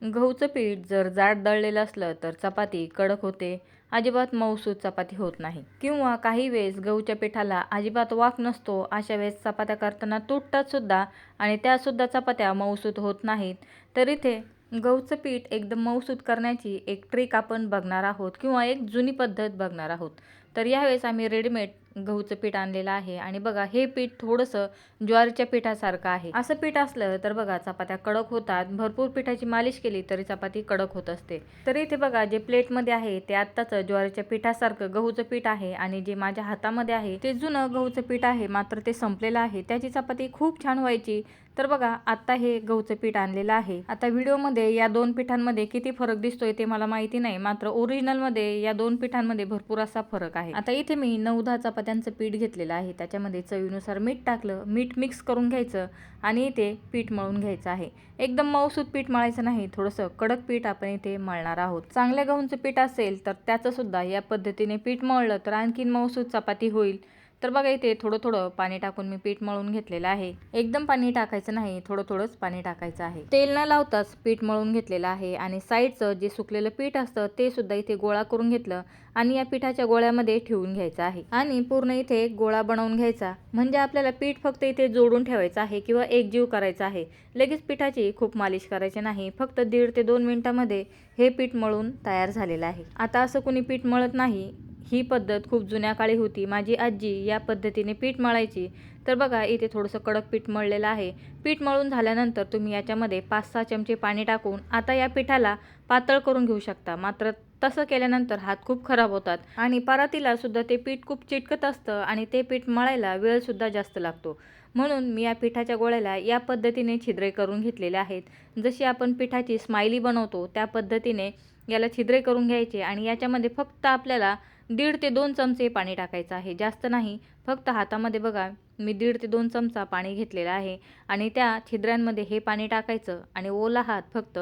गहूचं पीठ जर जाड दळलेलं असलं तर चपाती कडक होते, अजिबात मऊसूत चपाती होत नाही. किंवा काही वेळेस गहूच्या पिठाला अजिबात वाक नसतो, अशा वेळेस चपात्या करताना तुटतात सुद्धा आणि त्यासुद्धा चपात्या मऊसूत होत नाहीत. तर इथे गहूचं पीठ एकदम मऊसूत करण्याची एक ट्रिक आपण बघणार आहोत किंवा एक जुनी पद्धत बघणार आहोत. तर यावेळेस आम्ही रेडीमेड गहूचं पीठ आणलेलं आहे आणि बघा हे पीठ थोडंसं ज्वारीच्या पिठासारखं आहे. असं पीठ असलं तर बघा चपात्या कडक होतात. भरपूर पिठाची मालिश केली तरी चपाती कडक होत असते. तर इथे बघा जे प्लेटमध्ये आहे ते आत्ताचं ज्वारीच्या पिठासारखं गहूचं पीठ आहे आणि जे माझ्या हातामध्ये आहे ते जुनं गहूचं पीठ आहे, मात्र ते संपलेलं आहे. त्याची चपाती खूप छान व्हायची. तर बघा आत्ता हे गहूचं पीठ आणलेलं आहे. आता व्हिडिओमध्ये या दोन पिठांमध्ये किती फरक दिसतोय ते मला माहिती नाही, मात्र ओरिजिनलमध्ये या दोन पिठांमध्ये भरपूर असा फरक आहे. आता इथे मी 9-10 चपात्यांचं पीठ घेतलेलं आहे. त्याच्यामध्ये चवीनुसार मीठ टाकलं. मीठ मिक्स करून घ्यायचं आणि इथे पीठ मळून घ्यायचं आहे. एकदम मऊसूत पीठ मळायचं नाही, थोडंसं कडक पीठ आपण इथे मळणार आहोत. चांगल्या गहूचं पीठ असेल तर त्याचं सुद्धा या पद्धतीने पीठ मळलं तर आणखीन मऊसूत चपाती होईल. तर बघा इथे थोडं थोडं पाणी टाकून मी पीठ मळून घेतलेलं आहे. एकदम पाणी टाकायचं नाही, थोडं थोडंच पाणी टाकायचं आहे. तेल न लावताच पीठ मळून घेतलेलं आहे आणि साईडचं जे सुकलेलं पीठ असतं ते सुद्धा इथे गोळा करून घेतलं आणि या पिठाच्या गोळ्यामध्ये ठेवून घ्यायचं आहे आणि पूर्ण इथे गोळा बनवून घ्यायचा. म्हणजे आपल्याला पीठ फक्त इथे जोडून ठेवायचं आहे किंवा एकजीव करायचा आहे. लगेच पिठाची खूप मालिश करायची नाही. फक्त 1.5 ते 2 मिनिटांमध्ये हे पीठ मळून तयार झालेलं आहे. आता असं कुणी पीठ मळत नाही. ही पद्धत खूप जुन्या काळी होती. माझी आजी या पद्धतीने पीठ मळायची. तर बघा इथे थोडंसं कडक पीठ मळलेलं आहे. पीठ मळून झाल्यानंतर तुम्ही याच्यामध्ये 5-6 चमचे पाणी टाकून आता या पिठाला पातळ करून घेऊ शकता. मात्र तसं केल्यानंतर हात खूप खराब होतात आणि परातीला सुद्धा ते पीठ खूप चिटकत असतं आणि ते पीठ मळायला वेळसुद्धा जास्त लागतो. म्हणून मी या पिठाच्या गोळ्याला या पद्धतीने छिद्रे करून घेतलेले आहेत. जशी आपण पिठाची स्माइली बनवतो त्या पद्धतीने याला छिद्रे करून घ्यायचे आणि याच्यामध्ये फक्त आपल्याला 1.5 ते 2 चमचे पाणी टाकायचं आहे, जास्त नाही. फक्त हातामध्ये बघा मी 1.5 ते 2 चमचा पाणी घेतलेलं आहे आणि त्या छिद्रांमध्ये हे पाणी टाकायचं आणि ओला हात फक्त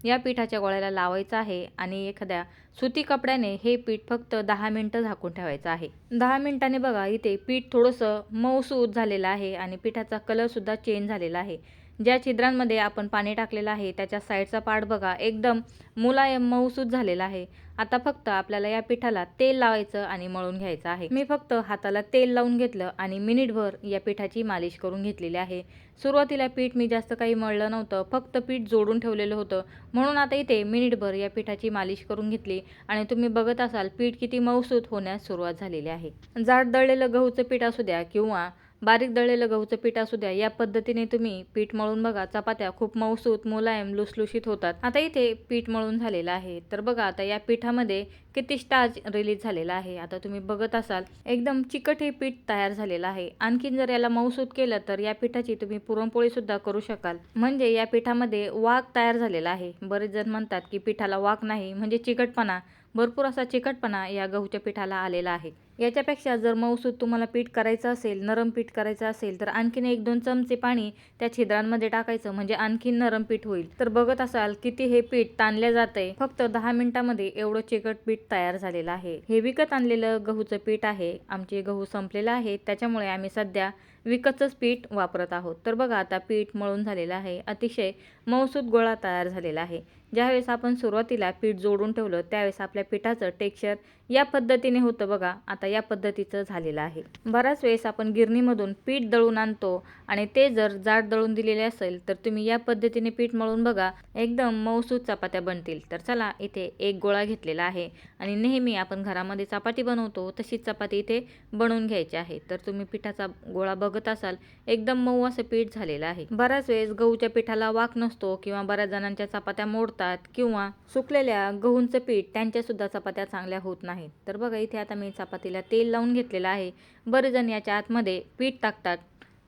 या पिठाच्या गोळ्याला लावायचा आहे आणि एखाद्या सुती कपड्याने हे पीठ फक्त 10 मिनिटं झाकून ठेवायचं आहे. 10 मिनिटांनी बघा इथे पीठ थोडंसं मऊसूत झालेलं आहे आणि पिठाचा कलरसुद्धा चेंज झालेला आहे. ज्या छिद्रांमध्ये आपण पाणी टाकलेलं आहे त्याच्या साईडचा पार्ट बघा एकदम मुलायम मऊसूत झालेला आहे. आता फक्त आपल्याला या पिठाला तेल लावायचं आणि मळून घ्यायचं आहे. मी फक्त हाताला तेल लावून घेतलं आणि मिनिटभर या पिठाची मालिश करून घेतलेली आहे. सुरुवातीला पीठ मी जास्त काही मळलं नव्हतं, फक्त पीठ जोडून ठेवलेलं होतं. म्हणून आता इथे मिनिटभर या पिठाची मालिश करून घेतली आणि तुम्ही बघत असाल पीठ किती मऊसूत होण्यास सुरुवात झालेली आहे. जाड दळलेलं गहूचं पीठ असू द्या किंवा बारीक दळलेलं गहूचं पीठ असू द्या, या पद्धतीने तुम्ही पीठ मळून बघा. चपात्या खूप मऊसूत, मुलायम, लुसलुशीत होतात. आता इथे पीठ मळून झालेलं आहे. तर बघा आता या पिठामध्ये किती स्टार्च रिलीज झालेला आहे. आता तुम्ही बघत असाल एकदम चिकट हे पीठ तयार झालेलं आहे. आणखीन जर याला मऊसूत केलं तर या पिठाची तुम्ही पुरणपोळी सुद्धा करू शकाल. म्हणजे या पिठामध्ये वाक तयार झालेला आहे. बरेच जण म्हणतात की पिठाला वाक नाही, म्हणजे चिकटपणा. भरपूर असा चिकटपणा या गहूच्या पिठाला आलेला आहे. याच्यापेक्षा जर मऊसूत तुम्हाला पीठ करायचं असेल, नरम पीठ करायचं असेल तर आणखीन 1-2 चमचे पाणी त्या छिद्रांमध्ये टाकायचं, म्हणजे आणखीन नरम पीठ होईल. तर बघत असाल किती हे पीठ ताणले जाते. फक्त 10 मिनिटांमध्ये एवढं चिकट पीठ तयार झालेलं आहे. हे विकत आणलेलं गहूचं पीठ आहे. आमचे गहू संपलेलं आहे त्याच्यामुळे आम्ही सध्या विकतचंच पीठ वापरत आहोत. तर बघा आता पीठ मळून झालेलं आहे. अतिशय मऊसूत गोळा तयार झालेला आहे. ज्यावेळेस आपण सुरुवातीला पीठ जोडून ठेवलं त्यावेळेस आपल्या पिठाचं टेक्स्चर या पद्धतीने होतं बघा. आता या पद्धतीचं झालेलं आहे. बऱ्याच वेळेस आपण गिरणीमधून पीठ दळून आणतो आणि ते जर जाड दळून दिलेले असेल तर तुम्ही या पद्धतीने पीठ मळून बघा, एकदम मऊसूत चपात्या बनतील. तर चला इथे एक गोळा घेतलेला आहे आणि नेहमी आपण घरामध्ये चपाती बनवतो तशीच चपाती इथे बनवून घ्यायची आहे. तर तुम्ही पिठाचा गोळा बघत असाल एकदम मऊ असं पीठ झालेलं आहे. बऱ्याच वेळेस गहूच्या पिठाला वाक नसतो किंवा बऱ्याच जणांच्या चपात्या मोडतात किंवा सुकलेल्या गहूंचं पीठ त्यांच्या सुद्धा चपात्या चांगल्या होत नाहीत. तर बघा इथे आता मी चपातीला तेल लावून घेतलेलं आहे. बरेच जण याच्या आतमध्ये पीठ टाकतात.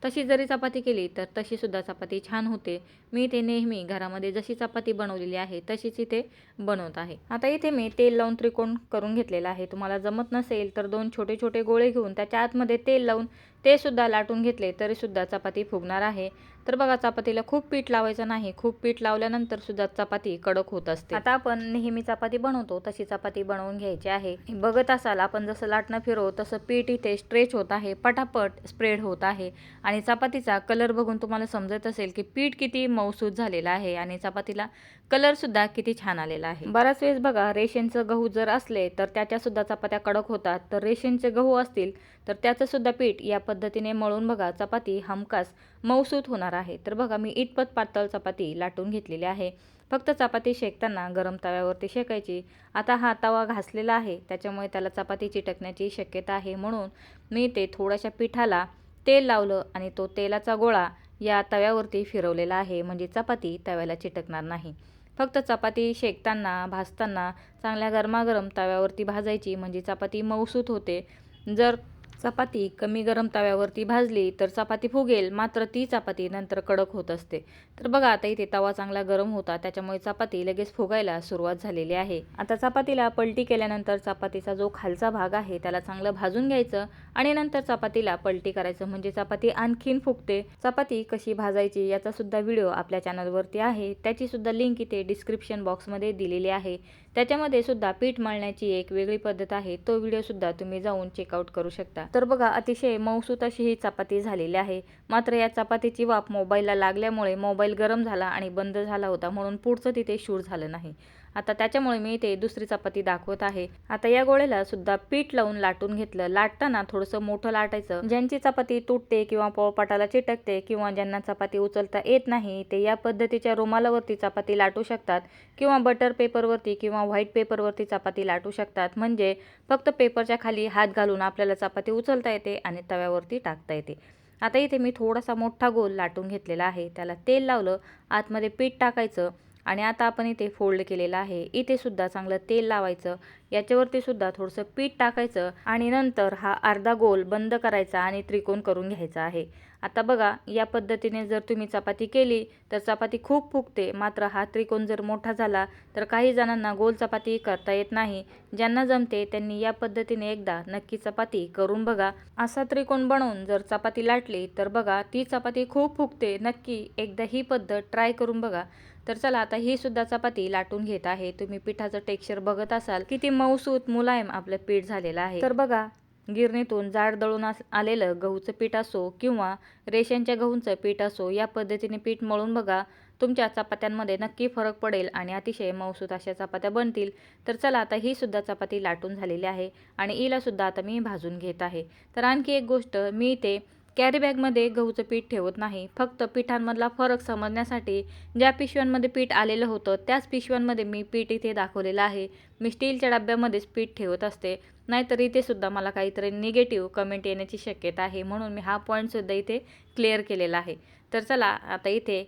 तशी जरी चपाती केली तर तशी सुद्धा चपाती छान होते. मी इथे नेहमी घरामध्ये जशी चपाती बनवलेली आहे तशीच इथे बनवत आहे. आता इथे मी तेल लावून त्रिकोण करून घेतलेला आहे. तुम्हाला जमत नसेल तर 2 छोटे छोटे गोळे घेऊन त्याच्या आतमध्ये तेल लावून ते सुद्धा लाटून घेतले तरी सुद्धा चपाती फुगणार आहे. तर बघा चपातीला खूप पीठ लावायचं नाही. खूप पीठ लावल्यानंतर सुद्धा चपाती कडक होत असते. आता आपण नेहमी चपाती बनवतो तशी चपाती बनवून घ्यायची आहे. बघत असाल आपण जसं लाटणं फिरवू तसं पीठ इथे स्ट्रेच होत आहे, पटापट स्प्रेड होत आहे आणि चपातीचा कलर बघून तुम्हाला समजत असेल की पीठ किती मऊसूत झालेला आहे आणि चपातीला कलरसुद्धा किती छान आलेला आहे. बराच वेळेस बघा रेशनचं गहू जर असले तर त्याच्यासुद्धा चपात्या कडक होतात, तर रेशनचे गहू असतील तर त्याचंसुद्धा पीठ या पद्धतीने मळून बघा चपाती हमखास मऊसूत होणार आहे. तर बघा मी इतपत पातळ चपाती लाटून घेतलेली आहे. फक्त चपाती शेकताना गरम तव्यावरती शेकायची. आता हा तवा घासलेला आहे त्याच्यामुळे त्याला चपाती चिटकण्याची शक्यता आहे, म्हणून मी ते थोड्याशा पिठाला तेल लावलं आणि तो तेलाचा गोळा या तव्यावरती फिरवलेला आहे, म्हणजे चपाती तव्याला चिटकणार नाही. फक्त चपाती शेकताना भाजताना चांगल्या गरमागरम तव्यावरती भाजायची, म्हणजे चपाती मऊसूत होते. जर चपाती कमी गरम तव्यावरती भाजली तर चपाती फुगेल, मात्र ती चपाती नंतर कडक होत असते. तर बघा आता इथे तवा चांगला गरम होता त्याच्यामुळे चपाती लगेच फुगायला सुरुवात झालेली आहे. आता चपातीला पलटी केल्यानंतर चपातीचा जो खालचा भाग आहे त्याला चांगलं भाजून घ्यायचं आणि नंतर चपातीला पलटी करायचं, म्हणजे चपाती आणखीन फुगते. चपाती कशी भाजायची याचा सुद्धा व्हिडिओ आपल्या चॅनलवरती आहे, त्याची सुद्धा लिंक इथे डिस्क्रिप्शन बॉक्समध्ये दिलेली आहे. त्याच्यामध्ये सुद्धा पीठ मळण्याची एक वेगळी पद्धत आहे, तो व्हिडिओ सुद्धा तुम्ही जाऊन चेकआउट करू शकता. तर बघा अतिशय मऊसूत अशी ही चपाती झालेली आहे. मात्र या चपातीची वाफ मोबाईलला लागल्यामुळे मोबाईल गरम झाला आणि बंद झाला होता, म्हणून पुढचं तिथे शूट झालं नाही. आता त्याच्यामुळे मी इथे दुसरी चपाती दाखवत आहे. आता या गोळ्याला सुद्धा पीठ लावून लाटून घेतलं. लाटताना थोडंसं मोठं लाटायचं. ज्यांची चपाती तुटते किंवा पोळपाटाला चिटकते किंवा ज्यांना चपाती उचलता येत नाही ते या पद्धतीच्या रुमालावरती चपाती लाटू शकतात किंवा बटर पेपरवरती किंवा व्हाईट पेपरवरती चपाती लाटू शकतात, म्हणजे फक्त पेपरच्या खाली हात घालून आपल्याला चपाती उचलता येते आणि तव्यावरती टाकता येते. आता इथे मी थोडासा मोठा गोल लाटून घेतलेला आहे, त्याला तेल लावलं, आतमध्ये पीठ टाकायचं आणि आता आपण इथे फोल्ड केलेलं आहे. इथे सुद्धा चांगलं तेल लावायचं, याच्यावरती सुद्धा थोडंसं पीठ टाकायचं आणि नंतर हा अर्धा गोल बंद करायचा आणि त्रिकोण करून घ्यायचा आहे. आता बघा या पद्धतीने जर तुम्ही चपाती केली तर चपाती खूप फुगते, मात्र हा त्रिकोण जर मोठा झाला तर काही जणांना गोल चपाती करता येत नाही. ज्यांना जमते त्यांनी या पद्धतीने एकदा नक्की चपाती करून बघा. असा त्रिकोण बनवून जर चपाती लाटली तर बघा ती चपाती खूप फुगते. नक्की एकदा ही पद्धत ट्राय करून बघा. तर चला आता ही सुद्धा चपाती लाटून घेत आहे. तुम्ही पिठाचं टेक्स्चर बघत असाल किती मऊसूत मुलायम आपलं पीठ झालेलं आहे. तर बघा गिरणीतून जाड दळून आलेलं गहूचं पीठ असो किंवा रेशनच्या गहूंचं पीठ असो, या पद्धतीने पीठ मळून बघा. तुमच्या चपात्यांमध्ये नक्की फरक पडेल आणि अतिशय मऊसूत अशा चपात्या बनतील. तर चला आता ही सुद्धा चपाती लाटून झालेली आहे आणि हिला सुद्धा आता मी भाजून घेत आहे. तर आणखी एक गोष्ट, मी इथे कॅरी बॅगमध्ये गहूचं पीठ ठेवत नाही. फक्त पिठांमधला फरक समजण्यासाठी ज्या पिशव्यांमध्ये पीठ आलेलं होतं त्याच पिशव्यांमध्ये मी पीठ इथे दाखवलेलं आहे. मी स्टीलच्या डब्यामध्येच पीठ ठेवत असते, नाहीतर इथे सुद्धा मला काहीतरी निगेटिव्ह कमेंट येण्याची शक्यता आहे, म्हणून मी हा पॉईंटसुद्धा इथे क्लिअर केलेला आहे. तर चला आता इथे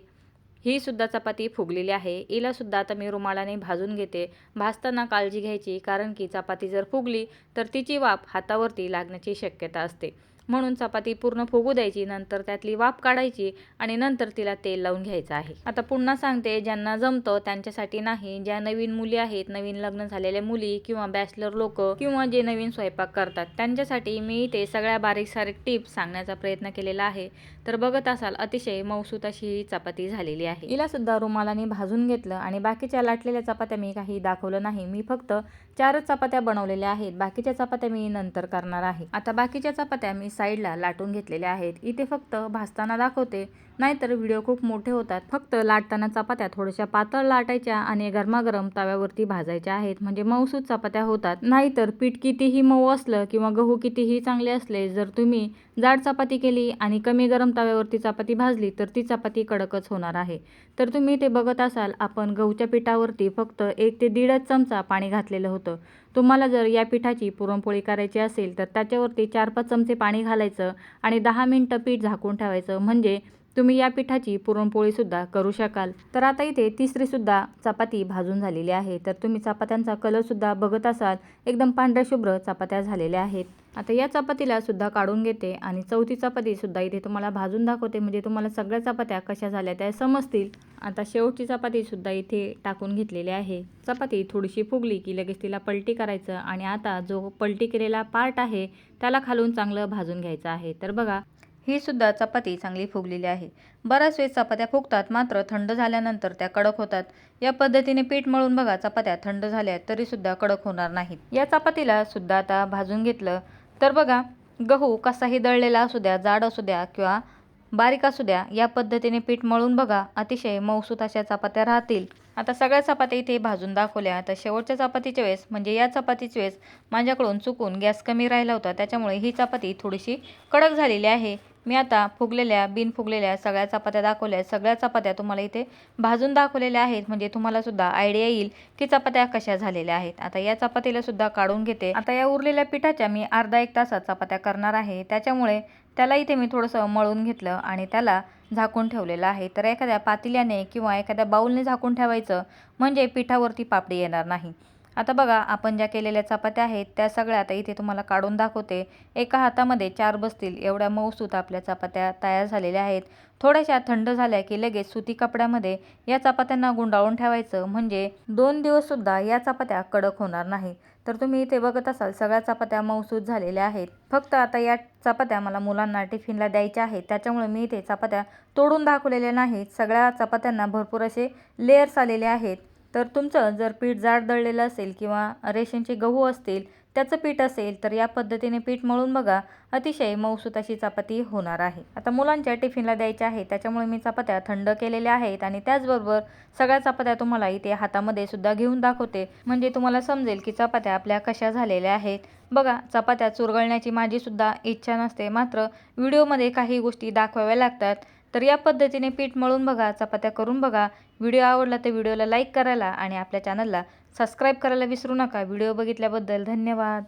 ही सुद्धा चपाती फुगलेली आहे. हिला सुद्धा आता मी रुमालाने भाजून घेते. भाजताना काळजी घ्यायची, कारण की चपाती जर फुगली तर तिची वाफ हातावरती लागण्याची शक्यता असते, म्हणून चपाती पूर्ण फुगू द्यायची, नंतर त्यातली वाफ काढायची आणि नंतर तिला तेल लावून घ्यायचं आहे. आता पुन्हा सांगते, ज्यांना जमतं त्यांच्यासाठी नाही. ज्या नवीन मुली आहेत, नवीन लग्न झालेल्या मुली किंवा बॅचलर लोक किंवा जे नवीन स्वयंपाक करतात त्यांच्यासाठी मी ते सगळ्या बारीक सारीक टिप्स सांगण्याचा प्रयत्न केलेला आहे. तर बघत असाल अतिशय मऊसूत अशी ही चपाती झालेली आहे. हिला सुद्धा रुमालाने भाजून घेतलं आणि बाकीच्या लाटलेल्या चपात्या मी काही दाखवलं नाही. मी फक्त 4च चपात्या बनवलेल्या आहेत. बाकीच्या चपात्या मी नंतर करणार आहे. आता बाकीच्या चपात्या मी साईडला लाटून घेतलेल्या आहेत. इथे फक्त भाजताना दाखवते, नाहीतर व्हिडिओ खूप मोठे होतात. फक्त लाटताना चपात्या थोड्याशा पातळ लाटायच्या आणि गरमागरम तव्यावरती भाजायच्या आहेत, म्हणजे मऊसूत चपात्या होतात. नाहीतर पीठ कितीही मऊ असलं किंवा गहू कितीही चांगले असले, जर तुम्ही जाड चपाती केली आणि कमी गरम तव्यावरती चपाती भाजली तर ती चपाती कडकच होणार आहे. तर तुम्ही ते बघत असाल, आपण गहूच्या पिठावरती फक्त 1 ते 1.5 चमचा पाणी घातलेलं होतं. तुम्हाला जर या पिठाची पुरणपोळी करायची असेल तर त्याच्यावरती 4-5 चमचे पाणी घालायचं आणि 10 मिनिटं पीठ झाकून ठेवायचं, म्हणजे तुम्ही या पिठाची पुरणपोळीसुद्धा करू शकाल. तर आता इथे तिसरीसुद्धा चपाती भाजून झालेली आहे. तर तुम्ही चपात्यांचा कलरसुद्धा बघत असाल, एकदम पांढऱ्या शुभ्र चपात्या झालेल्या आहेत. आता या चपातीला सुद्धा काढून घेते आणि चौथी चपातीसुद्धा इथे तुम्हाला भाजून दाखवते, म्हणजे तुम्हाला सगळ्या चपात्या कशा झाल्या त्या समजतील. आता शेवटची चपातीसुद्धा इथे टाकून घेतलेली आहे. चपाती थोडीशी फुगली की लगेच तिला पलटी करायचं आणि आता जो पलटी केलेला पार्ट आहे त्याला खालून चांगलं भाजून घ्यायचं आहे. तर बघा ही सुद्धा चपाती चांगली फुगलेली आहे. बऱ्याच वेळेस चपात्या फुगतात, मात्र थंड झाल्यानंतर त्या कडक होतात. या पद्धतीने पीठ मळून बघा, चपात्या थंड झाल्या तरीसुद्धा कडक होणार नाहीत. या चपातीला सुद्धा आता भाजून घेतलं. तर बघा गहू कसाही दळलेला असू द्या, जाड असू द्या किंवा बारीक असू द्या, या पद्धतीने पीठ मळून बघा, अतिशय मऊसूत अशा चपात्या राहतील. आता सगळ्या चपात्या इथे भाजून दाखवल्या. तर शेवटच्या चपातीच्या वेळेस म्हणजे या चपातीच्या वेळेस माझ्याकडून चुकून गॅस कमी राहिला होता, त्याच्यामुळे ही चपाती थोडीशी कडक झालेली आहे. मी आता फुगलेल्या बिन फुगलेल्या सगळ्या चपात्या दाखवल्या. सगळ्या चपात्या तुम्हाला इथे भाजून दाखवलेल्या आहेत, म्हणजे तुम्हाला सुद्धा आयडिया येईल की चपात्या कशा झालेल्या आहेत. आता या चपातीला सुद्धा काढून घेते. आता या उरलेल्या पिठाच्या मी अर्धा एक तासात चपात्या करणार आहे, त्याच्यामुळे त्याला इथे मी थोडंसं मळून घेतलं आणि त्याला झाकून ठेवलेलं आहे. तर एखाद्या पातेल्याने किंवा एखाद्या बाऊलने झाकून ठेवायचं, म्हणजे पिठावरती पापडी येणार नाही. आता बघा, आपण ज्या केलेल्या चपात्या आहेत त्या सगळ्या आता इथे तुम्हाला काढून दाखवते. एका हातामध्ये 4 बसतील एवढ्या मऊसूत आपल्या चपात्या तयार झालेल्या आहेत. थोड्याशा थंड झाल्या की लगेच सुती कपड्यामध्ये या चपात्यांना गुंडाळून ठेवायचं, म्हणजे 2 दिवससुद्धा या चपात्या कडक होणार नाही. तर तुम्ही इथे बघत असाल सगळ्या चपात्या मऊसूत झालेल्या आहेत. फक्त आता या चपात्या मला मुलांना टिफिनला द्यायच्या आहेत, त्याच्यामुळे मी इथे चपात्या तोडून दाखवलेल्या नाहीत. सगळ्या चपात्यांना भरपूर असे लेयर्स आलेले आहेत. तर तुमचं जर पीठ जाड दळलेलं असेल किंवा रेशनचे गहू असतील, त्याचं पीठ असेल, तर या पद्धतीने पीठ मळून बघा, अतिशय मऊसूत अशी चपाती होणार आहे. आता मुलांच्या टिफिनला द्यायच्या आहेत, त्याच्यामुळे मी चपात्या थंड केलेल्या आहेत आणि त्याचबरोबर सगळ्या चपात्या तुम्हाला इथे हातामध्ये सुद्धा घेऊन दाखवते, म्हणजे तुम्हाला समजेल की चपात्या आपल्या कशा झालेल्या आहेत. बघा, चपात्या चुरगळण्याची माझी सुद्धा इच्छा नसते, मात्र व्हिडिओमध्ये काही गोष्टी दाखवाव्या लागतात. तर या पद्धतीने पीठ मळून बघा, चपात्या करून बघा. व्हिडिओ आवडला तर व्हिडिओला लाईक करायला आणि आपल्या चॅनलला सबस्क्राईब करायला विसरू नका. व्हिडिओ बघितल्याबद्दल धन्यवाद.